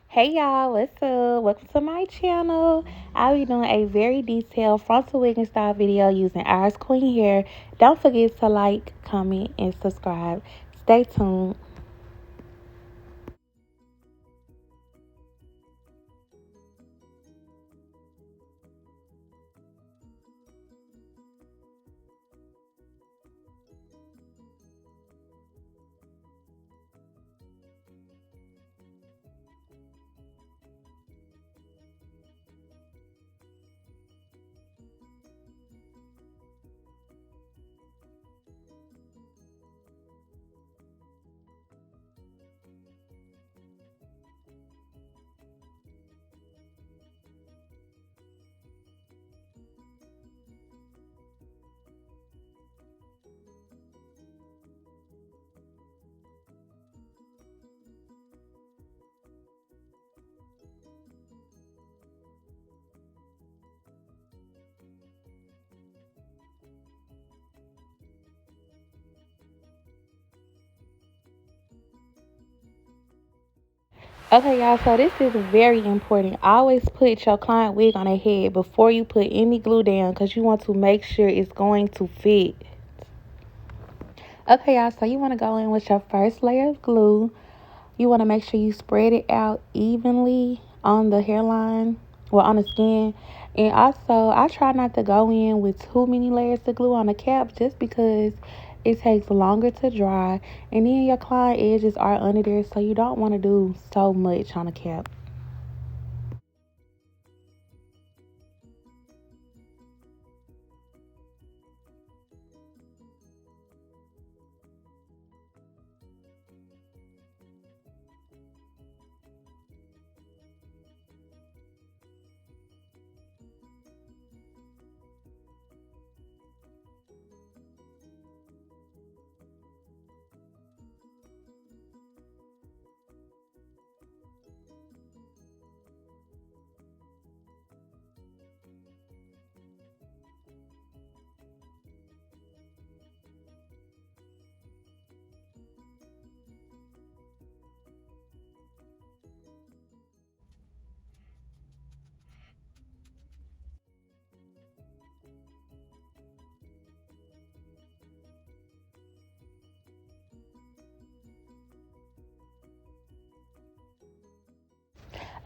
Hey y'all, what's up? Welcome to my channel. I'll be doing a very detailed frontal wig and style video using ours queen hair. Don't forget to like, comment, and subscribe. Stay tuned. Okay, y'all, so this is very important. Always put your client wig on their head before you put any glue down because you want to make sure it's going to fit. Okay, y'all, so you want to go in with your first layer of glue. You want to make sure you spread it out evenly on the hairline, well, on the skin. And also, I try not to go in with too many layers of glue on the cap just because it takes longer to dry. And then your client edges are under there, so you don't want to do so much on the cap.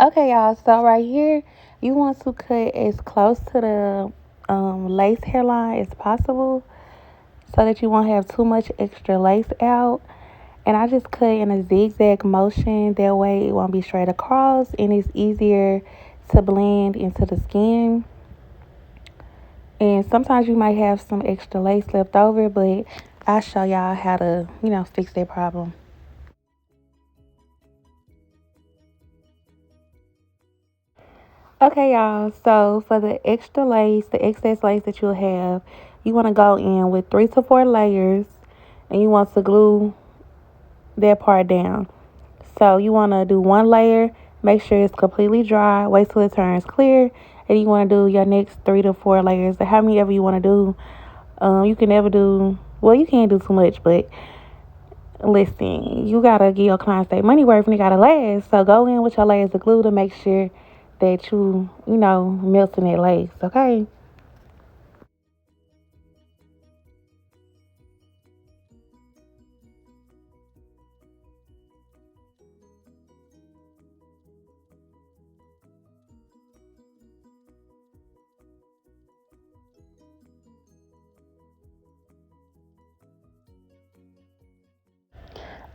Okay, y'all, so right here, you want to cut as close to the lace hairline as possible so that you won't have too much extra lace out. And I just cut in a zigzag motion. That way it won't be straight across and it's easier to blend into the skin. And sometimes you might have some extra lace left over, but I'll show y'all how to, fix that problem. Okay, y'all. So for the extra lace, the excess lace that you'll have, you want to go in with 3 to 4 layers and you want to glue that part down. So you want to do one layer, make sure it's completely dry, wait till it turns clear, and you want to do your next 3 to 4 layers. Or how many ever you want to do. You can never do, well, you can't do too much, but listen, you got to give your clients their money worth and it got to last. So go in with your layers of glue to make sure that melting that lace, okay?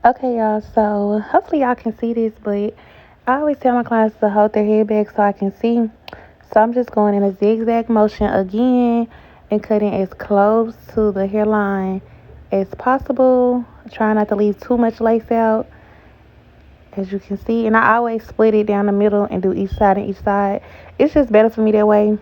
Okay, y'all, so hopefully y'all can see this, but I always tell my clients to hold their head back so I can see. So I'm just going in a zigzag motion again and cutting as close to the hairline as possible. Trying not to leave too much lace out, as you can see. And I always split it down the middle and do each side and each side. It's just better for me that way.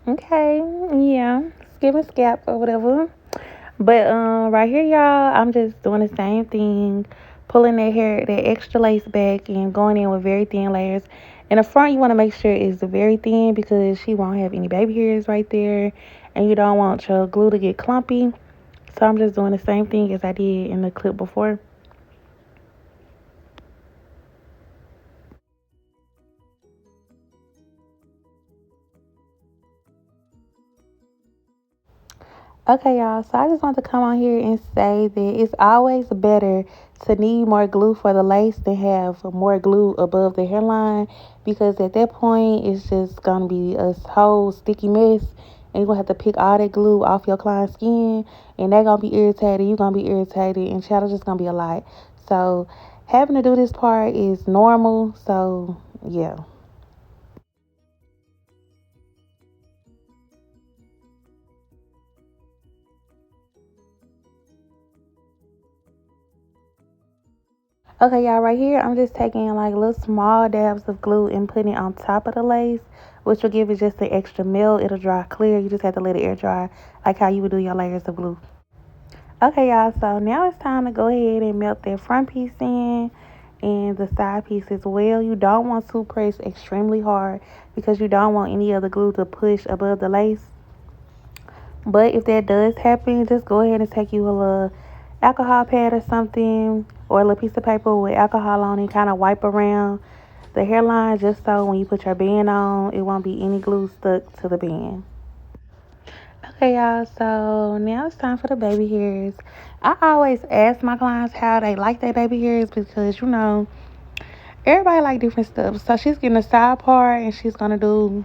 Okay, yeah, skim and scalp or whatever. But right here, y'all, I'm just doing the same thing, pulling that hair, that extra lace back, and going in with very thin layers. In the front, you want to make sure it's very thin because she won't have any baby hairs right there. And you don't want your glue to get clumpy. So I'm just doing the same thing as I did in the clip before. Okay, y'all, so I just want to come on here and say that it's always better to need more glue for the lace than have more glue above the hairline, because at that point it's just going to be a whole sticky mess, and you're going to have to pick all that glue off your client's skin, and they're going to be irritated, you're going to be irritated, and child, it's just going to be a lot. So having to do this part is normal, so yeah. Okay, y'all, right here, I'm just taking like little small dabs of glue and putting it on top of the lace, which will give it just an extra melt. It'll dry clear. You just have to let it air dry, like how you would do your layers of glue. Okay, y'all, so now it's time to go ahead and melt that front piece in and the side piece as well. You don't want to press extremely hard because you don't want any of the glue to push above the lace. But if that does happen, just go ahead and take you a little alcohol pad or something, or a little piece of paper with alcohol on it, kind of wipe around the hairline just so when you put your band on, it won't be any glue stuck to the band. Okay, y'all, so now it's time for the baby hairs. I always ask my clients how they like their baby hairs because, everybody like different stuff. So she's getting a side part and she's going to do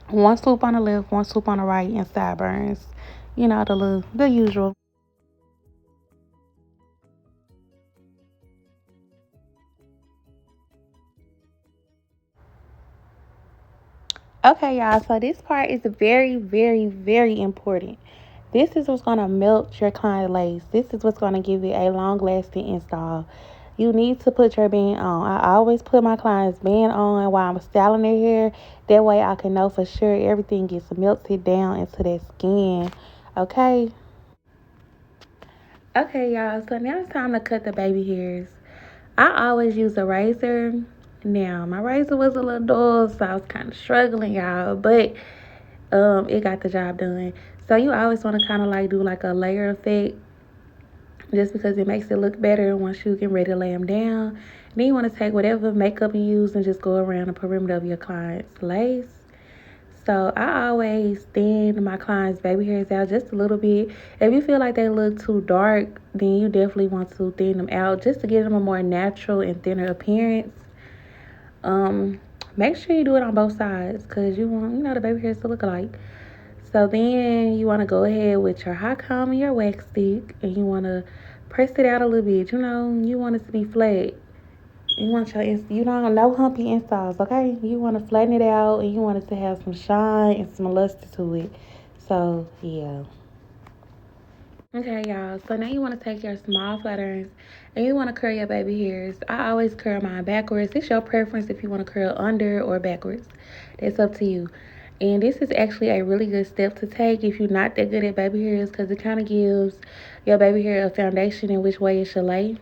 one swoop on the left, one swoop on the right, and sideburns. The usual. Okay, y'all, so this part is very, very, very important. This is what's going to melt your client lace. This is what's going to give it a long lasting install. You need to put your band on. I always put my clients' band on while I'm styling their hair. That way I can know for sure everything gets melted down into their skin. Okay? Okay, y'all, so now it's time to cut the baby hairs. I always use a razor. Now, my razor was a little dull, so I was kind of struggling, y'all, but it got the job done. So you always want to kind of like do like a layer effect, just because it makes it look better once you get ready to lay them down. Then you want to take whatever makeup you use and just go around the perimeter of your client's lace. So I always thin my clients' baby hairs out just a little bit. If you feel like they look too dark, then you definitely want to thin them out just to give them a more natural and thinner appearance. Um, Make sure you do it on both sides because you want the baby hairs to look alike. So then you want to go ahead with your hot comb and your wax stick, and you want to press it out a little bit. You want it to be flat. You want no humpy installs, okay? You want to flatten it out, and you want it to have some shine and some luster to it. So yeah. Okay, y'all. So now you want to take your small flat irons and you want to curl your baby hairs. I always curl mine backwards. It's your preference if you want to curl under or backwards. That's up to you. And this is actually a really good step to take if you're not that good at baby hairs, because it kind of gives your baby hair a foundation in which way it should lay.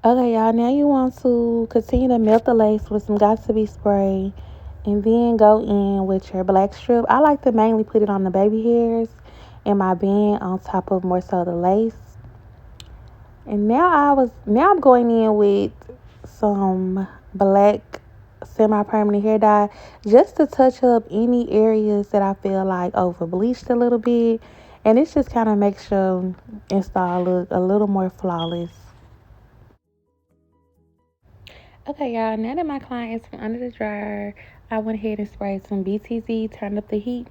Okay, y'all, now you want to continue to melt the lace with some got to be spray and then go in with your black strip. I like to mainly put it on the baby hairs and my band on top of more so the lace. And now I'm going in with some black semi-permanent hair dye just to touch up any areas that I feel like over bleached a little bit, and it just kind of makes your install look a little more flawless. Okay, y'all, now that my client is from under the dryer, I went ahead and sprayed some BTZ, turned up the heat,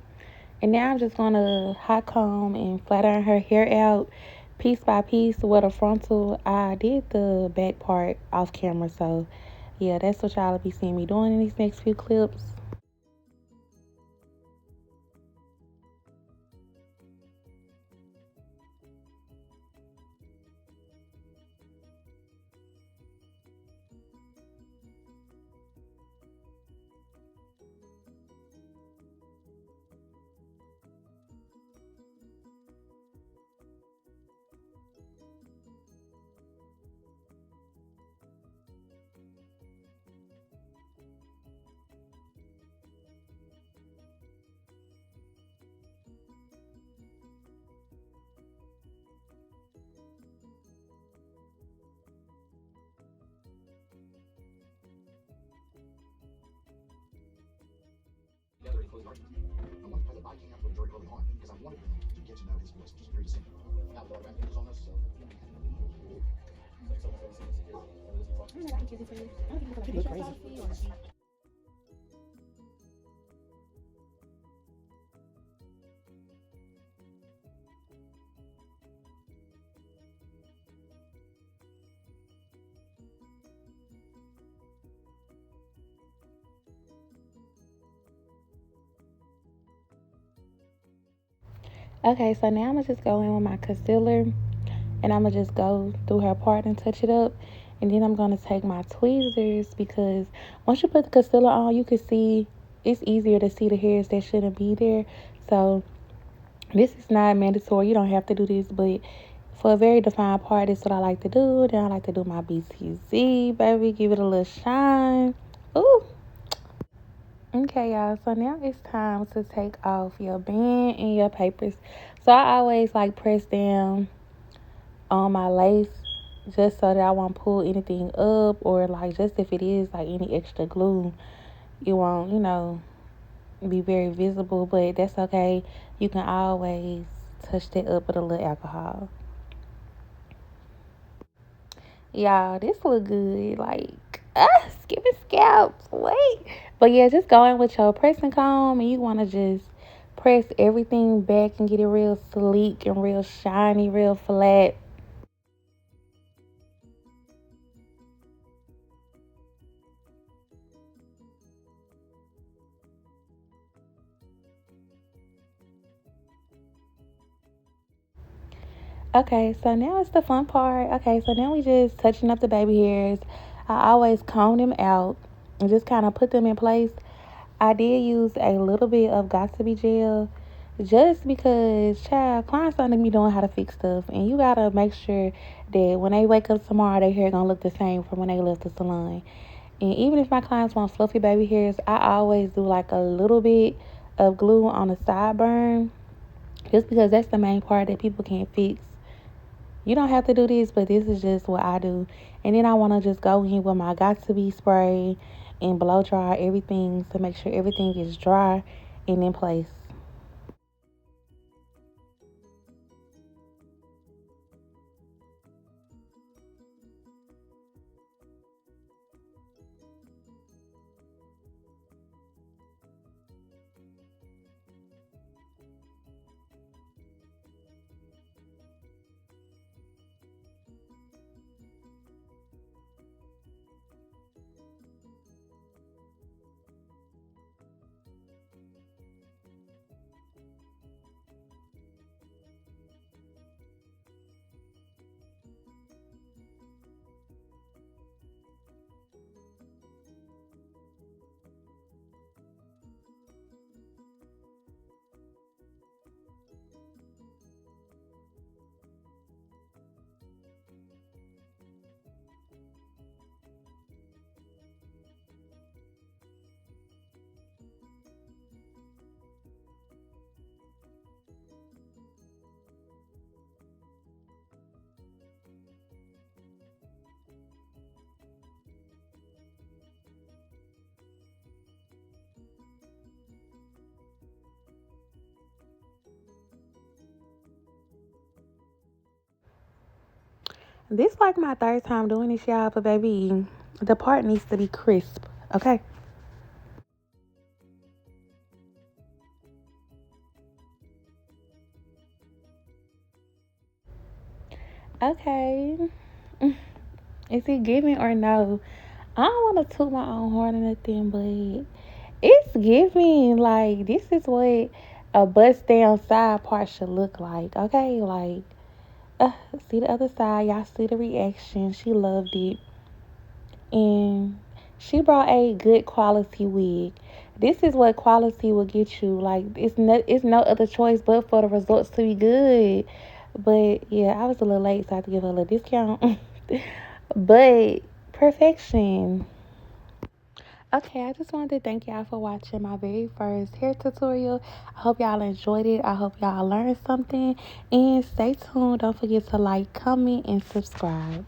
and now I'm just gonna hot comb and flat iron her hair out piece by piece with a frontal. I did the back part off camera, so yeah, that's what y'all will be seeing me doing in these next few clips. Okay, so now I'm gonna just go in with my concealer, and I'm gonna just go through her part and touch it up. And then I'm gonna take my tweezers, because once you put the concealer on, you can see it's easier to see the hairs that shouldn't be there. So this is not mandatory, you don't have to do this, but for a very defined part, this is what I like to do. Then I like to do my BTZ, baby, give it a little shine. Ooh. Okay, y'all, so now it's time to take off your band and your papers. So I always like press down on my lace just so that I won't pull anything up, or like just if it is like any extra glue, it won't, be very visible, but that's okay. You can always touch that up with a little alcohol. Y'all, this look good. Like, skipping scalps. Wait. But yeah, just go in with your pressing comb, and you want to just press everything back and get it real sleek and real shiny, real flat. Okay, so now it's the fun part. Okay, so now we just touching up the baby hairs. I always comb them out and just kind of put them in place. I did use a little bit of got to be gel just because, child, clients don't be knowing how to fix stuff, and you gotta make sure that when they wake up tomorrow, their hair gonna look the same from when they left the salon. And even if my clients want fluffy baby hairs, I always do like a little bit of glue on the sideburn, just because that's the main part that people can't fix. You don't have to do this, but this is just what I do. And then I want to just go in with my got to be spray and blow dry everything to make sure everything is dry and in place. This like my third time doing this, y'all, but baby, the part needs to be crisp, okay? Okay. Is it giving or no? I don't want to toot my own horn or nothing, but it's giving. Like, this is what a bust down side part should look like, okay? Like, uh, see the other side. Y'all see the reaction. She loved it. And she brought a good quality wig. This is what quality will get you. Like, it's no other choice but for the results to be good. But yeah, I was a little late, so I have to give her a little discount. But perfection. Okay, I just wanted to thank y'all for watching my very first hair tutorial. I hope y'all enjoyed it. I hope y'all learned something. And stay tuned. Don't forget to like, comment, and subscribe.